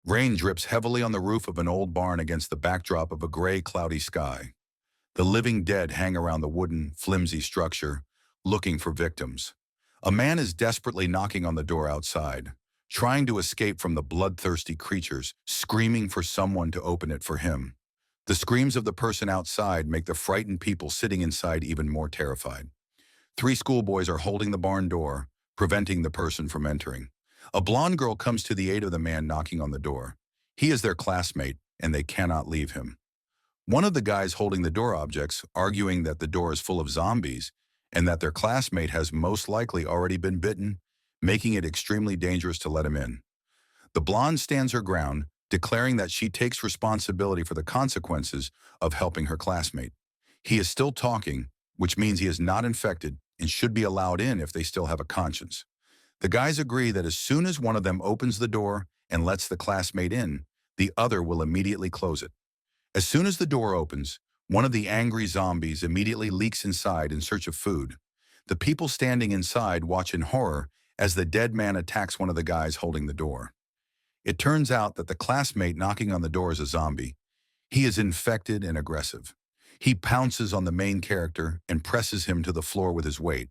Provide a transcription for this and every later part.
Rain drips heavily on the roof of an old barn against the backdrop of a gray, cloudy sky. The living dead hang around the wooden, flimsy structure, looking for victims. A man is desperately knocking on the door outside, trying to escape from the bloodthirsty creatures, screaming for someone to open it for him. The screams of the person outside make the frightened people sitting inside even more terrified. Three schoolboys are holding the barn door, preventing the person from entering. A blonde girl comes to the aid of the man knocking on the door. He is their classmate, and they cannot leave him. One of the guys holding the door objects, arguing that the door is full of zombies and that their classmate has most likely already been bitten, making it extremely dangerous to let him in. The blonde stands her ground, declaring that she takes responsibility for the consequences of helping her classmate. He is still talking, which means he is not infected and should be allowed in if they still have a conscience. The guys agree that as soon as one of them opens the door and lets the classmate in, the other will immediately close it. As soon as the door opens, one of the angry zombies immediately leaks inside in search of food. The people standing inside watch in horror as the dead man attacks one of the guys holding the door. It turns out that the classmate knocking on the door is a zombie. He is infected and aggressive. He pounces on the main character and presses him to the floor with his weight.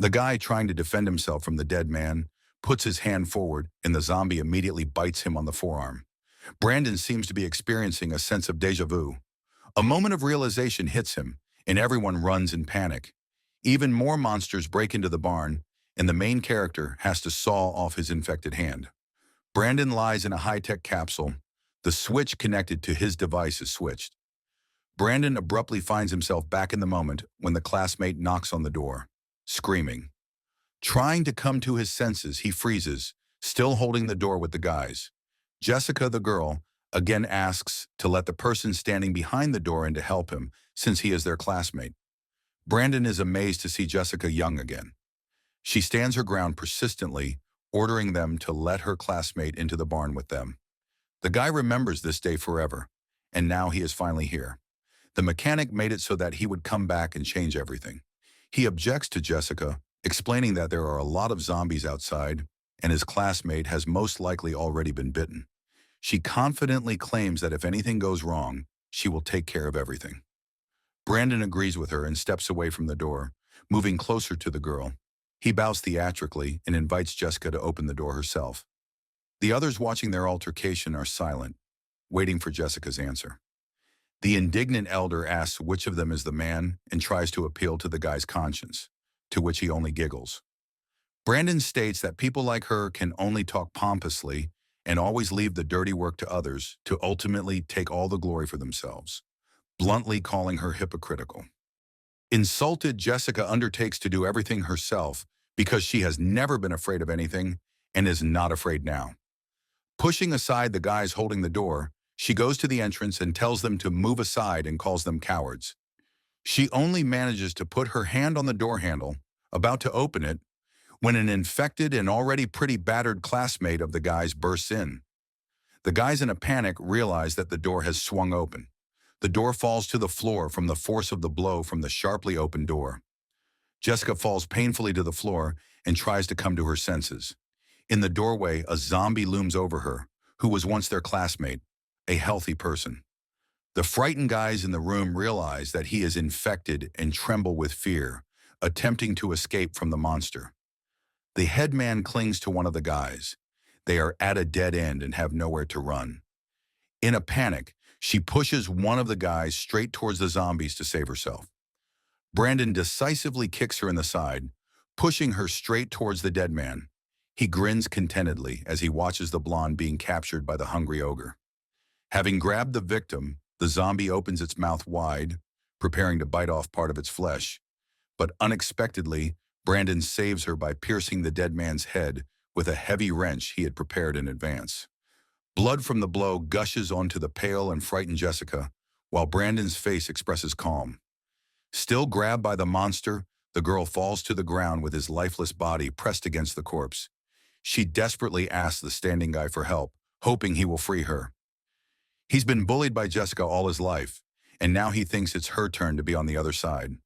The guy trying to defend himself from the dead man puts his hand forward and the zombie immediately bites him on the forearm. Brandon seems to be experiencing a sense of déjà vu. A moment of realization hits him, and everyone runs in panic. Even more monsters break into the barn, and the main character has to saw off his infected hand. Brandon lies in a high-tech capsule. The switch connected to his device is switched. Brandon abruptly finds himself back in the moment when the classmate knocks on the door, screaming. Trying to come to his senses, he freezes, still holding the door with the guys. Jessica, the girl, again asks to let the person standing behind the door in to help him, since he is their classmate. Brandon is amazed to see Jessica young again. She stands her ground persistently, ordering them to let her classmate into the barn with them. The guy remembers this day forever, and now he is finally here. The mechanic made it so that he would come back and change everything. He objects to Jessica, explaining that there are a lot of zombies outside, and his classmate has most likely already been bitten. She confidently claims that if anything goes wrong, she will take care of everything. Brandon agrees with her and steps away from the door, moving closer to the girl. He bows theatrically and invites Jessica to open the door herself. The others watching their altercation are silent, waiting for Jessica's answer. The indignant elder asks which of them is the man and tries to appeal to the guy's conscience, to which he only giggles. Brandon states that people like her can only talk pompously and always leave the dirty work to others to ultimately take all the glory for themselves, bluntly calling her hypocritical. Insulted, Jessica undertakes to do everything herself because she has never been afraid of anything and is not afraid now. Pushing aside the guys holding the door, she goes to the entrance and tells them to move aside and calls them cowards. She only manages to put her hand on the door handle, about to open it, when an infected and already pretty battered classmate of the guys bursts in. The guys in a panic realize that the door has swung open. The door falls to the floor from the force of the blow from the sharply opened door. Jessica falls painfully to the floor and tries to come to her senses. In the doorway, a zombie looms over her, who was once their classmate, a healthy person. The frightened guys in the room realize that he is infected and tremble with fear, attempting to escape from the monster. The head man clings to one of the guys. They are at a dead end and have nowhere to run. In a panic, she pushes one of the guys straight towards the zombies to save herself. Brandon decisively kicks her in the side, pushing her straight towards the dead man. He grins contentedly as he watches the blonde being captured by the hungry ogre. Having grabbed the victim, the zombie opens its mouth wide, preparing to bite off part of its flesh. But unexpectedly, Brandon saves her by piercing the dead man's head with a heavy wrench he had prepared in advance. Blood from the blow gushes onto the pale and frightened Jessica, while Brandon's face expresses calm. Still grabbed by the monster, the girl falls to the ground with his lifeless body pressed against the corpse. She desperately asks the standing guy for help, hoping he will free her. He's been bullied by Jessica all his life, and now he thinks it's her turn to be on the other side.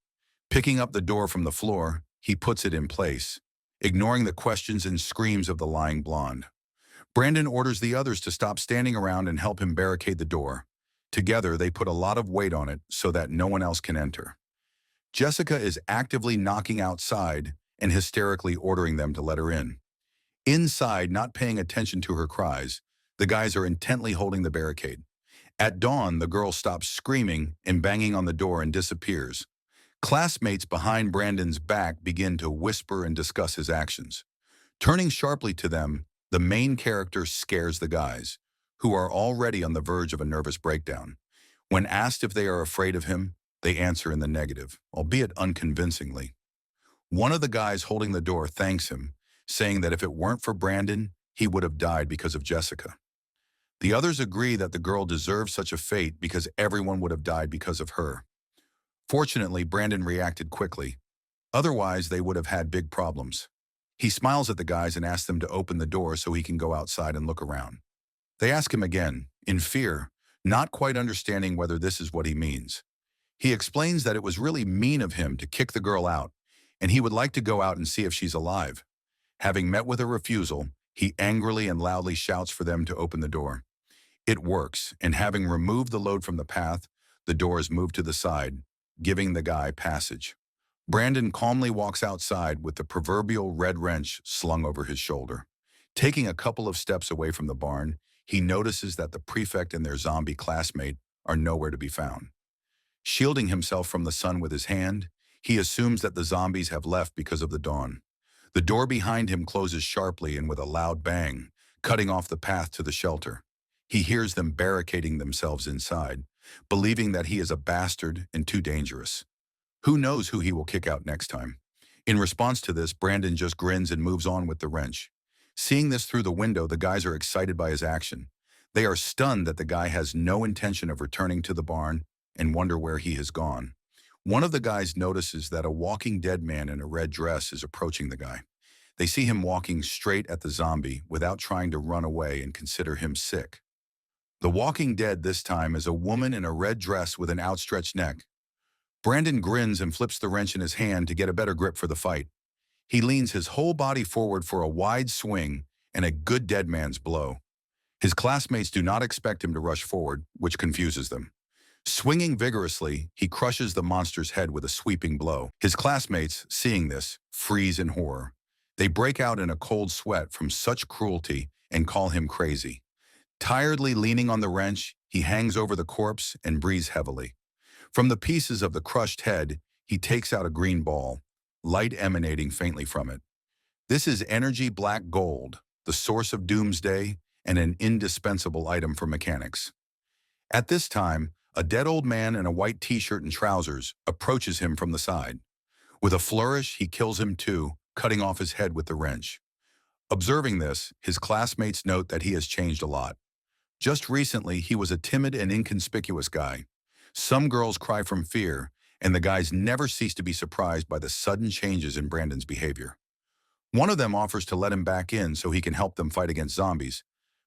Picking up the door from the floor, he puts it in place, ignoring the questions and screams of the lying blonde. Brandon orders the others to stop standing around and help him barricade the door. Together, they put a lot of weight on it so that no one else can enter. Jessica is actively knocking outside and hysterically ordering them to let her in. Inside, not paying attention to her cries, the guys are intently holding the barricade. At dawn, the girl stops screaming and banging on the door and disappears. Classmates behind Brandon's back begin to whisper and discuss his actions. Turning sharply to them, the main character scares the guys, who are already on the verge of a nervous breakdown. When asked if they are afraid of him, they answer in the negative, albeit unconvincingly. One of the guys holding the door thanks him, saying that if it weren't for Brandon, he would have died because of Jessica. The others agree that the girl deserves such a fate because everyone would have died because of her. Fortunately, Brandon reacted quickly. Otherwise, they would have had big problems. He smiles at the guys and asks them to open the door so he can go outside and look around. They ask him again, in fear, not quite understanding whether this is what he means. He explains that it was really mean of him to kick the girl out, and he would like to go out and see if she's alive. Having met with a refusal, he angrily and loudly shouts for them to open the door. It works, and having removed the load from the path, the door is moved to the side, giving the guy passage. Brandon calmly walks outside with the proverbial red wrench slung over his shoulder. Taking a couple of steps away from the barn, he notices that the prefect and their zombie classmate are nowhere to be found. Shielding himself from the sun with his hand, he assumes that the zombies have left because of the dawn. The door behind him closes sharply and with a loud bang, cutting off the path to the shelter. He hears them barricading themselves inside, believing that he is a bastard and too dangerous. Who knows who he will kick out next time? In response to this, Brandon just grins and moves on with the wrench. Seeing this through the window, the guys are excited by his action. They are stunned that the guy has no intention of returning to the barn and wonder where he has gone. One of the guys notices that a walking dead man in a red dress is approaching the guy. They see him walking straight at the zombie without trying to run away and consider him sick. The walking dead this time is a woman in a red dress with an outstretched neck. Brandon grins and flips the wrench in his hand to get a better grip for the fight. He leans his whole body forward for a wide swing and a good dead man's blow. His classmates do not expect him to rush forward, which confuses them. Swinging vigorously, he crushes the monster's head with a sweeping blow. His classmates, seeing this, freeze in horror. They break out in a cold sweat from such cruelty and call him crazy. Tiredly leaning on the wrench, he hangs over the corpse and breathes heavily. From the pieces of the crushed head, he takes out a green ball, light emanating faintly from it. This is energy black gold, the source of doomsday and an indispensable item for mechanics. At this time, a dead old man in a white t-shirt and trousers approaches him from the side. With a flourish, he kills him too, cutting off his head with the wrench. Observing this, his classmates note that he has changed a lot. Just recently, he was a timid and inconspicuous guy. Some girls cry from fear, and the guys never cease to be surprised by the sudden changes in Brandon's behavior. One of them offers to let him back in so he can help them fight against zombies,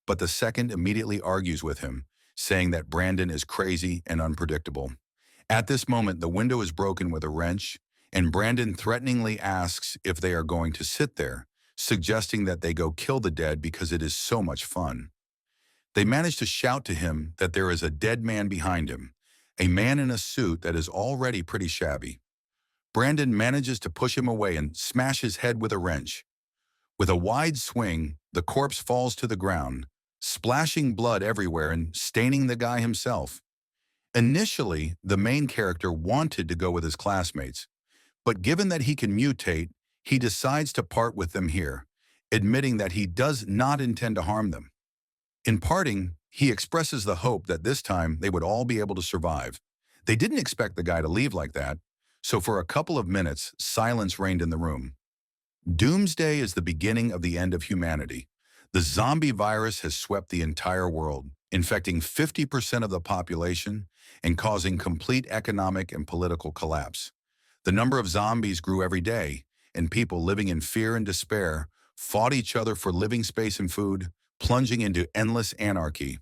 but the second immediately argues with him, saying that Brandon is crazy and unpredictable. At this moment, the window is broken with a wrench, and Brandon threateningly asks if they are going to sit there, suggesting that they go kill the dead because it is so much fun. They manage to shout to him that there is a dead man behind him, a man in a suit that is already pretty shabby. Brandon manages to push him away and smash his head with a wrench. With a wide swing, the corpse falls to the ground, splashing blood everywhere and staining the guy himself. Initially, the main character wanted to go with his classmates, but given that he can mutate, he decides to part with them here, admitting that he does not intend to harm them. In parting, he expresses the hope that this time they would all be able to survive. They didn't expect the guy to leave like that, so for a couple of minutes, silence reigned in the room. Doomsday is the beginning of the end of humanity. The zombie virus has swept the entire world, infecting 50% of the population and causing complete economic and political collapse. The number of zombies grew every day, and people living in fear and despair fought each other for living space and food, plunging into endless anarchy.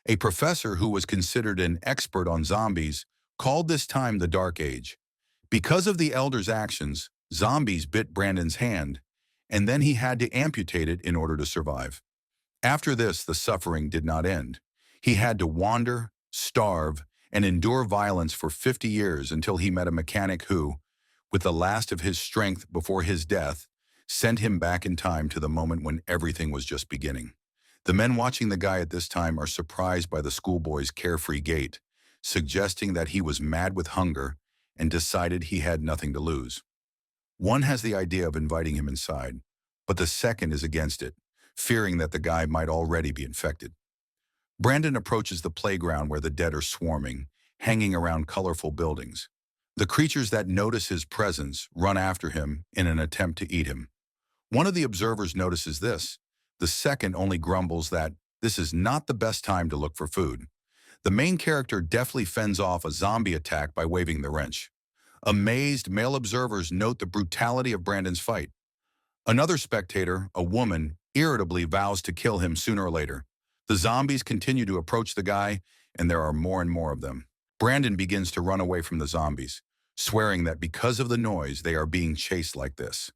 A professor who was considered an expert on zombies called this time the Dark Age. Because of the Elder's actions, zombies bit Brandon's hand, and then he had to amputate it in order to survive. After this, the suffering did not end. He had to wander, starve, and endure violence for 50 years until he met a mechanic who, with the last of his strength before his death, sent him back in time to the moment when everything was just beginning. The men watching the guy at this time are surprised by the schoolboy's carefree gait, suggesting that he was mad with hunger and decided he had nothing to lose. One has the idea of inviting him inside, but the second is against it, fearing that the guy might already be infected. Brandon approaches the playground where the dead are swarming, hanging around colorful buildings. The creatures that notice his presence run after him in an attempt to eat him. One of the observers notices this. The second only grumbles that this is not the best time to look for food. The main character deftly fends off a zombie attack by waving the wrench. Amazed, male observers note the brutality of Brandon's fight. Another spectator, a woman, irritably vows to kill him sooner or later. The zombies continue to approach the guy, and there are more and more of them. Brandon begins to run away from the zombies, swearing that because of the noise, they are being chased like this.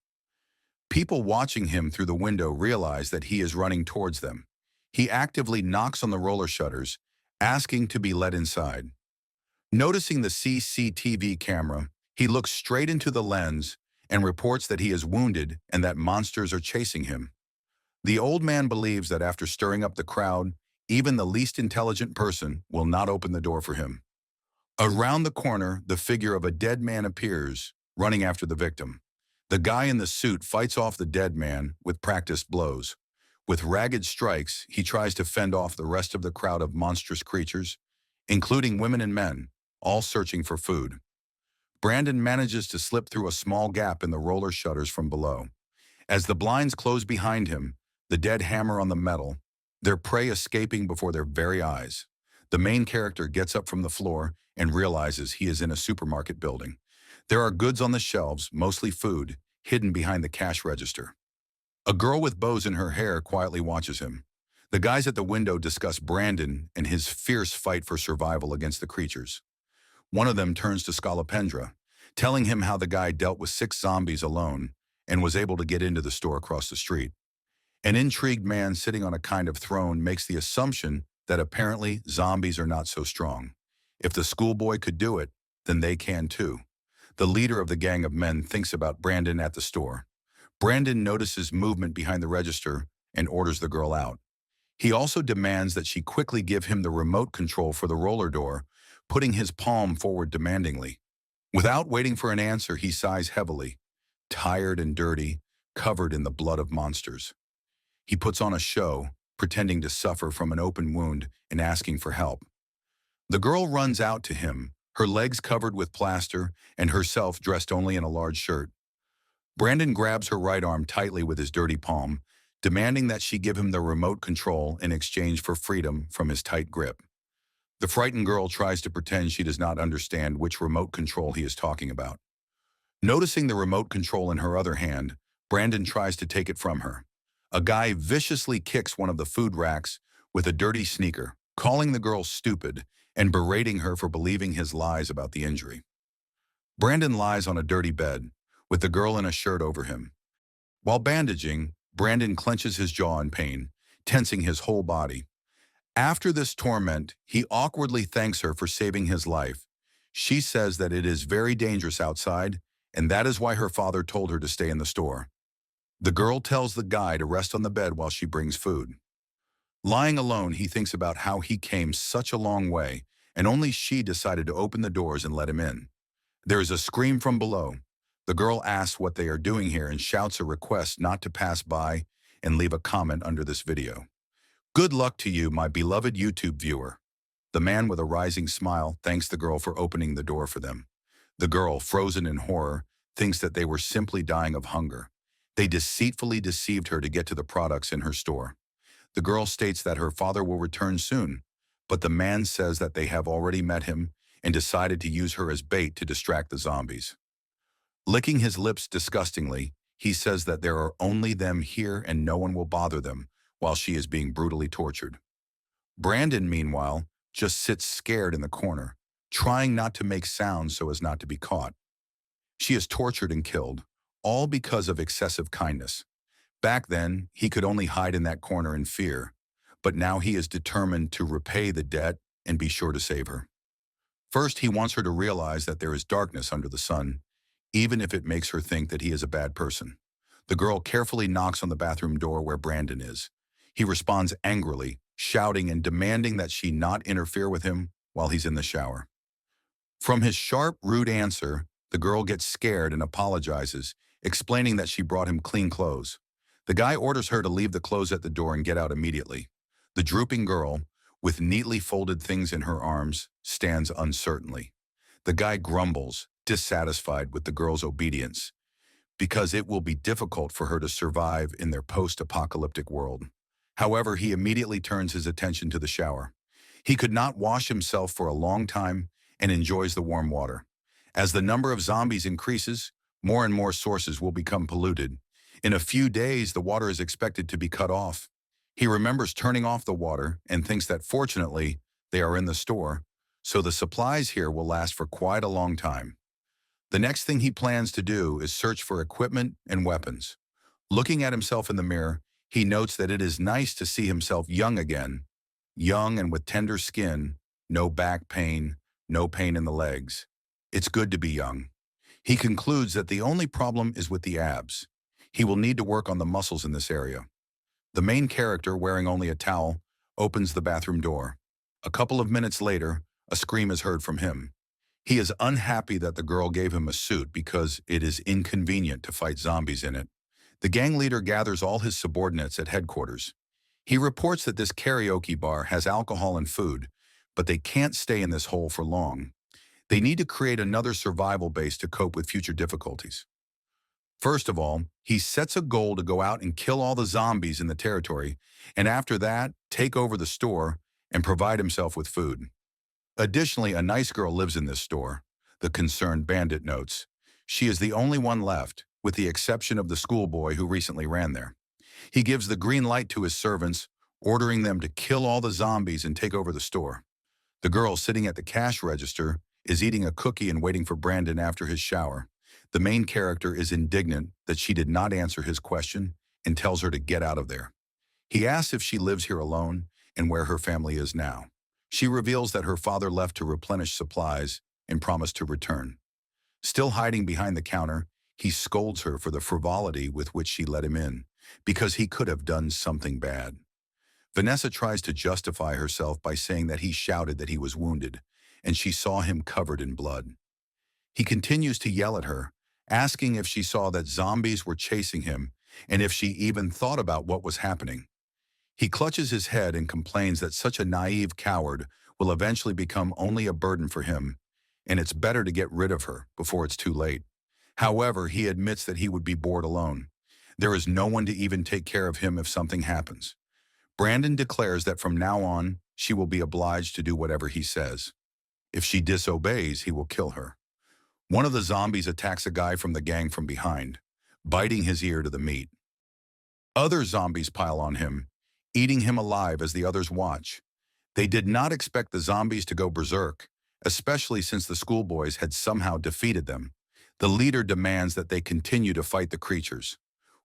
People watching him through the window realize that he is running towards them. He actively knocks on the roller shutters, asking to be let inside. Noticing the CCTV camera, he looks straight into the lens and reports that he is wounded and that monsters are chasing him. The old man believes that after stirring up the crowd, even the least intelligent person will not open the door for him. Around the corner, the figure of a dead man appears, running after the victim. The guy in the suit fights off the dead man with practiced blows. With ragged strikes, he tries to fend off the rest of the crowd of monstrous creatures, including women and men, all searching for food. Brandon manages to slip through a small gap in the roller shutters from below. As the blinds close behind him, the dead hammer on the metal, their prey escaping before their very eyes. The main character gets up from the floor and realizes he is in a supermarket building. There are goods on the shelves, mostly food, hidden behind the cash register. A girl with bows in her hair quietly watches him. The guys at the window discuss Brandon and his fierce fight for survival against the creatures. One of them turns to 𝗧𝗴𝗵𝗵, telling him how the guy dealt with 6 zombies alone and was able to get into the store across the street. An intrigued man sitting on a kind of throne makes the assumption that apparently zombies are not so strong. If the schoolboy could do it, then they can too. The leader of the gang of men thinks about Brandon at the store. Brandon notices movement behind the register and orders the girl out. He also demands that she quickly give him the remote control for the roller door, putting his palm forward demandingly. Without waiting for an answer, he sighs heavily, tired and dirty, covered in the blood of monsters. He puts on a show, pretending to suffer from an open wound and asking for help. The girl runs out to him, her legs covered with plaster and herself dressed only in a large shirt. Brandon grabs her right arm tightly with his dirty palm, demanding that she give him the remote control in exchange for freedom from his tight grip. The frightened girl tries to pretend she does not understand which remote control he is talking about. Noticing the remote control in her other hand, Brandon tries to take it from her. A guy viciously kicks one of the food racks with a dirty sneaker, calling the girl stupid and berating her for believing his lies about the injury. Brandon lies on a dirty bed, with the girl in a shirt over him. While bandaging, Brandon clenches his jaw in pain, tensing his whole body. After this torment, he awkwardly thanks her for saving his life. She says that it is very dangerous outside, and that is why her father told her to stay in the store. The girl tells the guy to rest on the bed while she brings food. Lying alone, he thinks about how he came such a long way, and only she decided to open the doors and let him in. There is a scream from below. The girl asks what they are doing here and shouts a request not to pass by and leave a comment under this video. Good luck to you, my beloved YouTube viewer. The man with a rising smile thanks the girl for opening the door for them. The girl, frozen in horror, thinks that they were simply dying of hunger. They deceitfully deceived her to get to the products in her store. The girl states that her father will return soon, but the man says that they have already met him and decided to use her as bait to distract the zombies. Licking his lips disgustingly, he says that there are only them here and no one will bother them while she is being brutally tortured. Brandon, meanwhile, just sits scared in the corner, trying not to make sounds so as not to be caught. She is tortured and killed, all because of excessive kindness. Back then, he could only hide in that corner in fear, but now he is determined to repay the debt and be sure to save her. First, he wants her to realize that there is darkness under the sun, even if it makes her think that he is a bad person. The girl carefully knocks on the bathroom door where Brandon is. He responds angrily, shouting and demanding that she not interfere with him while he's in the shower. From his sharp, rude answer, the girl gets scared and apologizes, explaining that she brought him clean clothes. The guy orders her to leave the clothes at the door and get out immediately. The drooping girl, with neatly folded things in her arms, stands uncertainly. The guy grumbles, dissatisfied with the girl's obedience, because it will be difficult for her to survive in their post-apocalyptic world. However, he immediately turns his attention to the shower. He could not wash himself for a long time and enjoys the warm water. As the number of zombies increases, more and more sources will become polluted. In a few days, the water is expected to be cut off. He remembers turning off the water and thinks that fortunately, they are in the store, so the supplies here will last for quite a long time. The next thing he plans to do is search for equipment and weapons. Looking at himself in the mirror, he notes that it is nice to see himself young again, young and with tender skin, no back pain, no pain in the legs. It's good to be young. He concludes that the only problem is with the abs. He will need to work on the muscles in this area. The main character, wearing only a towel, opens the bathroom door. A couple of minutes later, a scream is heard from him. He is unhappy that the girl gave him a suit because it is inconvenient to fight zombies in it. The gang leader gathers all his subordinates at headquarters. He reports that this karaoke bar has alcohol and food, but they can't stay in this hole for long. They need to create another survival base to cope with future difficulties. First of all, he sets a goal to go out and kill all the zombies in the territory, and after that, take over the store and provide himself with food. Additionally, a nice girl lives in this store, the concerned bandit notes. She is the only one left, with the exception of the schoolboy who recently ran there. He gives the green light to his servants, ordering them to kill all the zombies and take over the store. The girl sitting at the cash register is eating a cookie and waiting for Brandon after his shower. The main character is indignant that she did not answer his question and tells her to get out of there. He asks if she lives here alone and where her family is now. She reveals that her father left to replenish supplies and promised to return. Still hiding behind the counter, he scolds her for the frivolity with which she let him in, because he could have done something bad. Vanessa tries to justify herself by saying that he shouted that he was wounded, and she saw him covered in blood. He continues to yell at her, asking if she saw that zombies were chasing him and if she even thought about what was happening. He clutches his head and complains that such a naive coward will eventually become only a burden for him, and it's better to get rid of her before it's too late. However, he admits that he would be bored alone. There is no one to even take care of him if something happens. Brandon declares that from now on, she will be obliged to do whatever he says. If she disobeys, he will kill her. One of the zombies attacks a guy from the gang from behind, biting his ear to the meat. Other zombies pile on him, eating him alive as the others watch. They did not expect the zombies to go berserk, especially since the schoolboys had somehow defeated them. The leader demands that they continue to fight the creatures.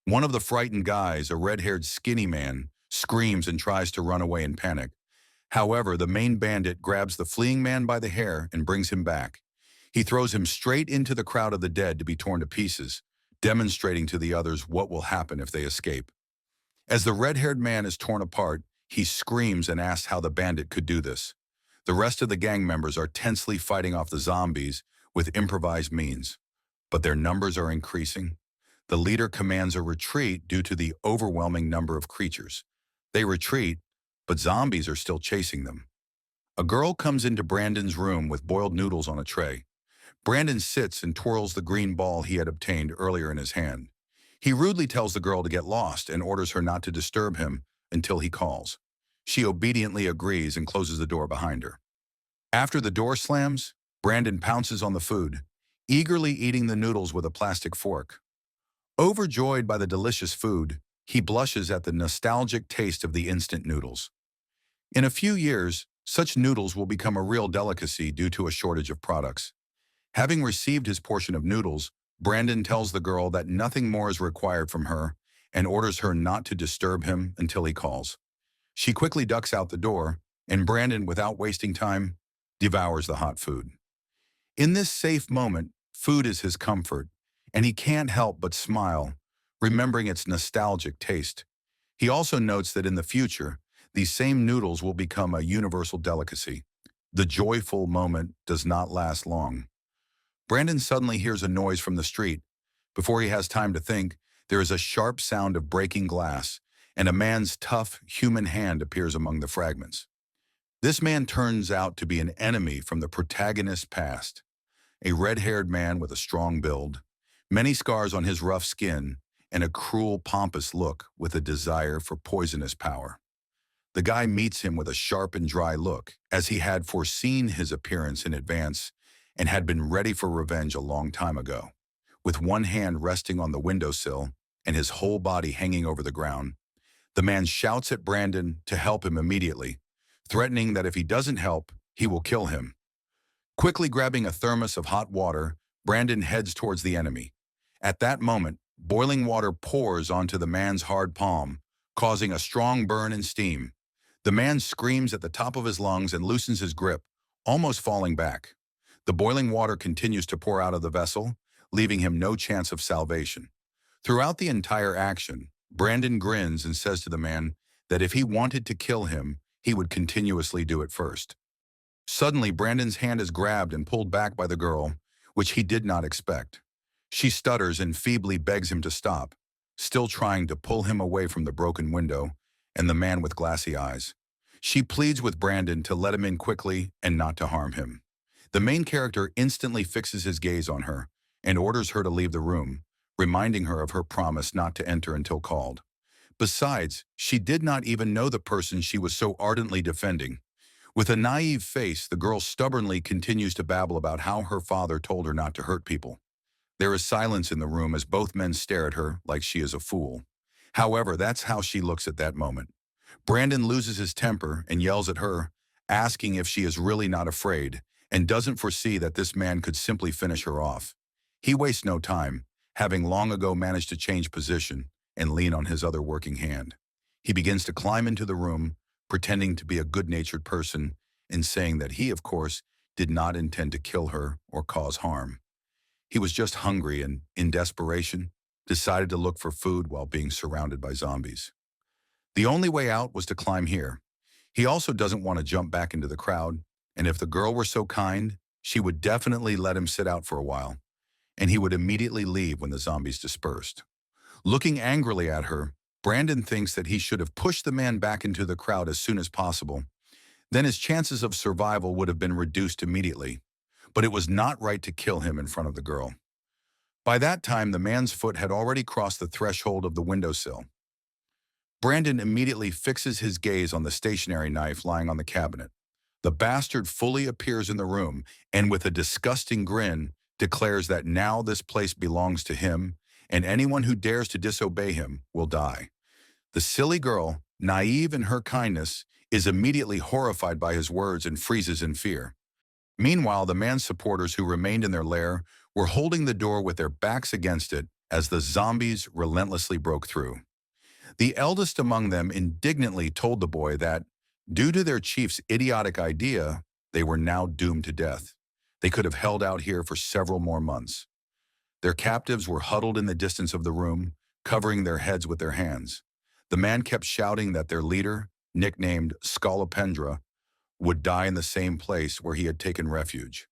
One of the frightened guys, a red-haired skinny man, screams and tries to run away in panic. However, the main bandit grabs the fleeing man by the hair and brings him back. He throws him straight into the crowd of the dead to be torn to pieces, demonstrating to the others what will happen if they escape. As the red-haired man is torn apart, he screams and asks how the bandit could do this. The rest of the gang members are tensely fighting off the zombies with improvised means, but their numbers are increasing. The leader commands a retreat due to the overwhelming number of creatures. They retreat, but zombies are still chasing them. A girl comes into Brandon's room with boiled noodles on a tray. Brandon sits and twirls the green ball he had obtained earlier in his hand. He rudely tells the girl to get lost and orders her not to disturb him until he calls. She obediently agrees and closes the door behind her. After the door slams, Brandon pounces on the food, eagerly eating the noodles with a plastic fork. Overjoyed by the delicious food, he blushes at the nostalgic taste of the instant noodles. In a few years, such noodles will become a real delicacy due to a shortage of products. Having received his portion of noodles, Brandon tells the girl that nothing more is required from her and orders her not to disturb him until he calls. She quickly ducks out the door, and Brandon, without wasting time, devours the hot food. In this safe moment, food is his comfort, and he can't help but smile, remembering its nostalgic taste. He also notes that in the future, these same noodles will become a universal delicacy. The joyful moment does not last long. Brandon suddenly hears a noise from the street. Before he has time to think, there is a sharp sound of breaking glass, and a man's tough, human hand appears among the fragments. This man turns out to be an enemy from the protagonist's past, a red-haired man with a strong build, many scars on his rough skin, and a cruel, pompous look with a desire for poisonous power. The guy meets him with a sharp and dry look, as he had foreseen his appearance in advance and had been ready for revenge a long time ago. With one hand resting on the windowsill and his whole body hanging over the ground, the man shouts at Brandon to help him immediately, threatening that if he doesn't help, he will kill him. Quickly grabbing a thermos of hot water, Brandon heads towards the enemy. At that moment, boiling water pours onto the man's hard palm, causing a strong burn and steam. The man screams at the top of his lungs and loosens his grip, almost falling back. The boiling water continues to pour out of the vessel, leaving him no chance of salvation. Throughout the entire action, Brandon grins and says to the man that if he wanted to kill him, he would continuously do it first. Suddenly, Brandon's hand is grabbed and pulled back by the girl, which he did not expect. She stutters and feebly begs him to stop, still trying to pull him away from the broken window and the man with glassy eyes. She pleads with Brandon to let him in quickly and not to harm him. The main character instantly fixes his gaze on her and orders her to leave the room, reminding her of her promise not to enter until called. Besides, she did not even know the person she was so ardently defending. With a naive face, the girl stubbornly continues to babble about how her father told her not to hurt people. There is silence in the room as both men stare at her like she is a fool. However, that's how she looks at that moment. Brandon loses his temper and yells at her, asking if she is really not afraid, and doesn't foresee that this man could simply finish her off. He wastes no time, having long ago managed to change position and lean on his other working hand. He begins to climb into the room, pretending to be a good-natured person and saying that he, of course, did not intend to kill her or cause harm. He was just hungry and, in desperation, decided to look for food while being surrounded by zombies. The only way out was to climb here. He also doesn't want to jump back into the crowd, and if the girl were so kind, she would definitely let him sit out for a while, and he would immediately leave when the zombies dispersed. Looking angrily at her, Brandon thinks that he should have pushed the man back into the crowd as soon as possible. Then his chances of survival would have been reduced immediately, but it was not right to kill him in front of the girl. By that time, the man's foot had already crossed the threshold of the windowsill. Brandon immediately fixes his gaze on the stationary knife lying on the cabinet. The bastard fully appears in the room and, with a disgusting grin, declares that now this place belongs to him, and anyone who dares to disobey him will die. The silly girl, naive in her kindness, is immediately horrified by his words and freezes in fear. Meanwhile, the man's supporters who remained in their lair were holding the door with their backs against it as the zombies relentlessly broke through. The eldest among them indignantly told the boy that, due to their chief's idiotic idea, they were now doomed to death. They could have held out here for several more months. Their captives were huddled in the distance of the room, covering their heads with their hands. The man kept shouting that their leader, nicknamed 𝗧𝗴𝗵𝗁, would die in the same place where he had taken refuge.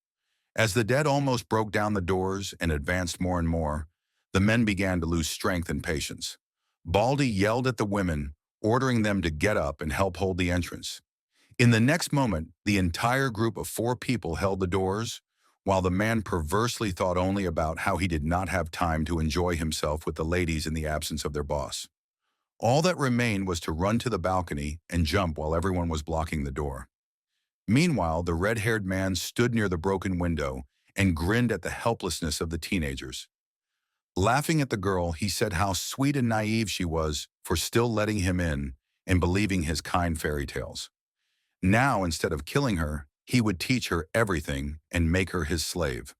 As the dead almost broke down the doors and advanced more and more, the men began to lose strength and patience. Baldy yelled at the women, ordering them to get up and help hold the entrance. In the next moment, the entire group of 4 people held the doors, while the man perversely thought only about how he did not have time to enjoy himself with the ladies in the absence of their boss. All that remained was to run to the balcony and jump while everyone was blocking the door. Meanwhile, the red-haired man stood near the broken window and grinned at the helplessness of the teenagers. Laughing at the girl, he said how sweet and naive she was for still letting him in and believing his kind fairy tales. Now, instead of killing her, he would teach her everything and make her his slave.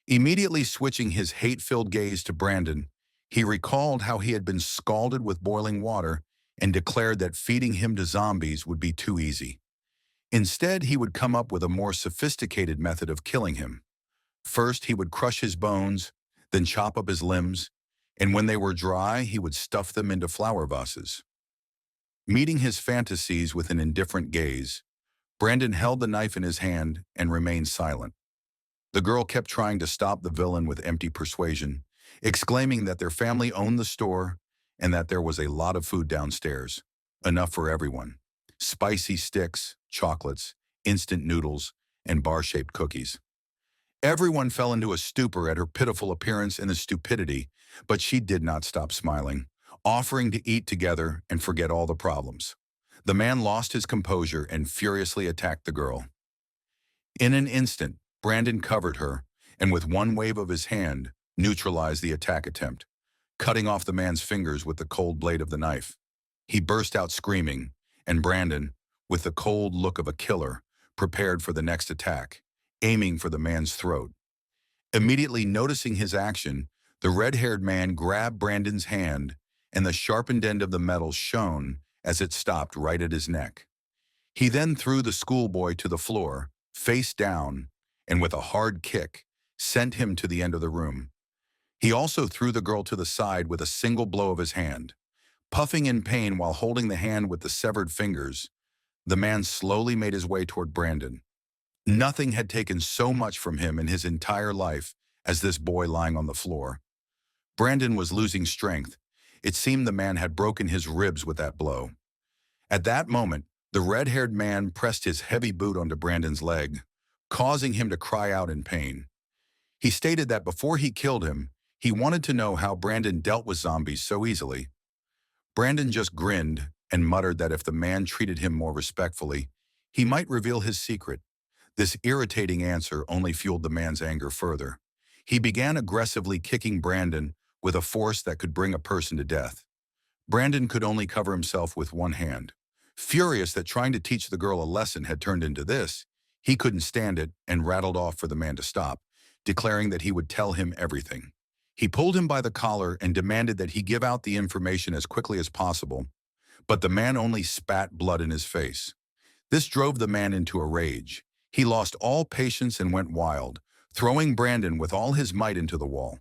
Immediately switching his hate-filled gaze to Brandon, He recalled how he had been scalded with boiling water and declared that feeding him to zombies would be too easy. Instead, he would come up with a more sophisticated method of killing him. First, he would crush his bones, then chop up his limbs, and when they were dry, he would stuff them into flower vases. Meeting his fantasies with an indifferent gaze, Brandon held the knife in his hand and remained silent. The girl kept trying to stop the villain with empty persuasion, exclaiming that their family owned the store and that there was a lot of food downstairs, enough for everyone. Spicy sticks, chocolates, instant noodles, and bar-shaped cookies. Everyone fell into a stupor at her pitiful appearance and the stupidity, but she did not stop smiling, offering to eat together and forget all the problems. The man lost his composure and furiously attacked the girl. In an instant, Brandon covered her, and with one wave of his hand, neutralized the attack attempt, cutting off the man's fingers with the cold blade of the knife. He burst out screaming, and Brandon, with the cold look of a killer, prepared for the next attack, aiming for the man's throat. Immediately noticing his action, the red-haired man grabbed Brandon's hand, and the sharpened end of the metal shone as it stopped right at his neck. He then threw the schoolboy to the floor, face down, and with a hard kick, sent him to the end of the room. He also threw the girl to the side with a single blow of his hand. Puffing in pain while holding the hand with the severed fingers, the man slowly made his way toward Brandon. Nothing had taken so much from him in his entire life as this boy lying on the floor. Brandon was losing strength. It seemed the man had broken his ribs with that blow. At that moment, the red-haired man pressed his heavy boot onto Brandon's leg, causing him to cry out in pain. He stated that before he killed him, he wanted to know how Brandon dealt with zombies so easily. Brandon just grinned and muttered that if the man treated him more respectfully, he might reveal his secret. This irritating answer only fueled the man's anger further. He began aggressively kicking Brandon with a force that could bring a person to death. Brandon could only cover himself with one hand. Furious that trying to teach the girl a lesson had turned into this, he couldn't stand it and rattled off for the man to stop, declaring that he would tell him everything. He pulled him by the collar and demanded that he give out the information as quickly as possible, but the man only spat blood in his face. This drove the man into a rage. He lost all patience and went wild, throwing Brandon with all his might into the wall.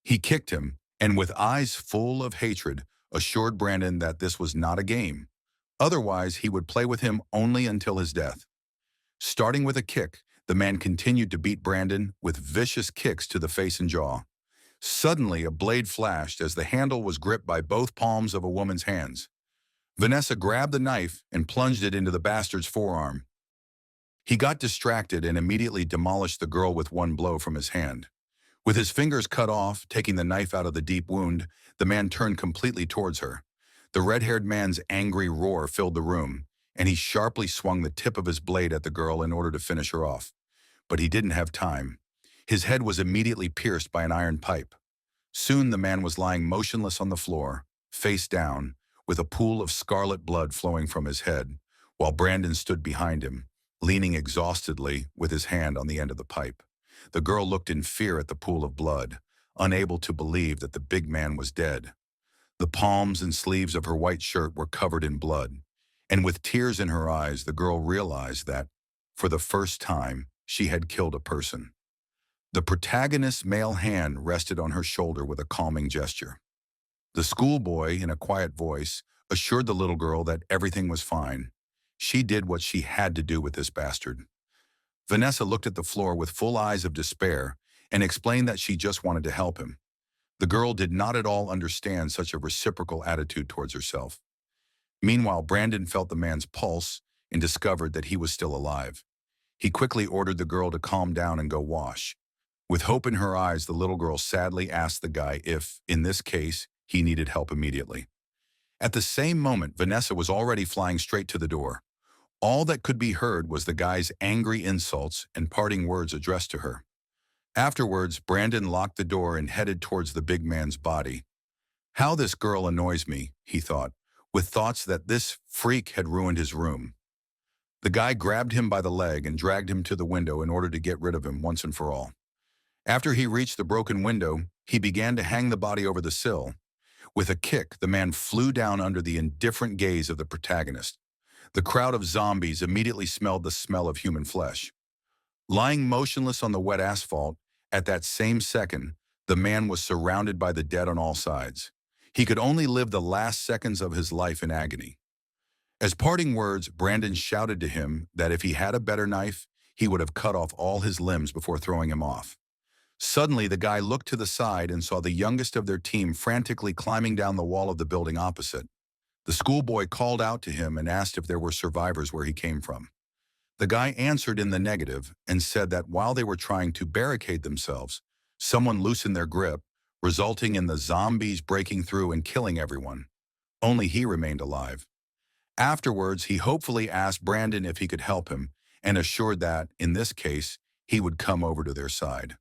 He kicked him, and with eyes full of hatred, assured Brandon that this was not a game. Otherwise, he would play with him only until his death. Starting with a kick, the man continued to beat Brandon with vicious kicks to the face and jaw. Suddenly, a blade flashed as the handle was gripped by both palms of a woman's hands. Vanessa grabbed the knife and plunged it into the bastard's forearm. He got distracted and immediately demolished the girl with one blow from his hand. With his fingers cut off, taking the knife out of the deep wound, the man turned completely towards her. The red-haired man's angry roar filled the room, and he sharply swung the tip of his blade at the girl in order to finish her off. But he didn't have time. His head was immediately pierced by an iron pipe. Soon the man was lying motionless on the floor, face down, with a pool of scarlet blood flowing from his head, while Brandon stood behind him, leaning exhaustedly with his hand on the end of the pipe. The girl looked in fear at the pool of blood, unable to believe that the big man was dead. The palms and sleeves of her white shirt were covered in blood, and with tears in her eyes, the girl realized that, for the first time, she had killed a person. The protagonist's male hand rested on her shoulder with a calming gesture. The schoolboy, in a quiet voice, assured the little girl that everything was fine. She did what she had to do with this bastard. Vanessa looked at the floor with full eyes of despair and explained that she just wanted to help him. The girl did not at all understand such a reciprocal attitude towards herself. Meanwhile, Brandon felt the man's pulse and discovered that he was still alive. He quickly ordered the girl to calm down and go wash. With hope in her eyes, the little girl sadly asked the guy if, in this case, he needed help immediately. At the same moment, Vanessa was already flying straight to the door. All that could be heard was the guy's angry insults and parting words addressed to her. Afterwards, Brandon locked the door and headed towards the big man's body. How this girl annoys me, he thought, with thoughts that this freak had ruined his room. The guy grabbed him by the leg and dragged him to the window in order to get rid of him once and for all. After he reached the broken window, he began to hang the body over the sill. With a kick, the man flew down under the indifferent gaze of the protagonist. The crowd of zombies immediately smelled the smell of human flesh. Lying motionless on the wet asphalt, at that same second, the man was surrounded by the dead on all sides. He could only live the last seconds of his life in agony. As parting words, Brandon shouted to him that if he had a better knife, he would have cut off all his limbs before throwing him off. Suddenly, the guy looked to the side and saw the youngest of their team frantically climbing down the wall of the building opposite. The schoolboy called out to him and asked if there were survivors where he came from. The guy answered in the negative and said that while they were trying to barricade themselves, someone loosened their grip, resulting in the zombies breaking through and killing everyone. Only he remained alive. Afterwards, he hopefully asked Brandon if he could help him and assured that, in this case, he would come over to their side.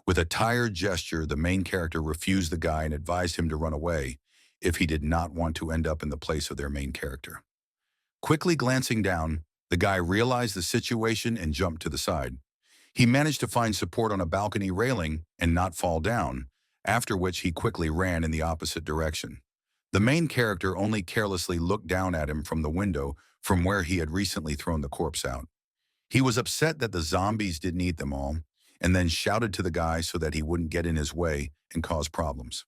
With a tired gesture, the main character refused the guy and advised him to run away if he did not want to end up in the place of their main character. Quickly glancing down, the guy realized the situation and jumped to the side. He managed to find support on a balcony railing and not fall down, after which he quickly ran in the opposite direction. The main character only carelessly looked down at him from the window from where he had recently thrown the corpse out. He was upset that the zombies didn't eat them all, and then shouted to the guy so that he wouldn't get in his way and cause problems.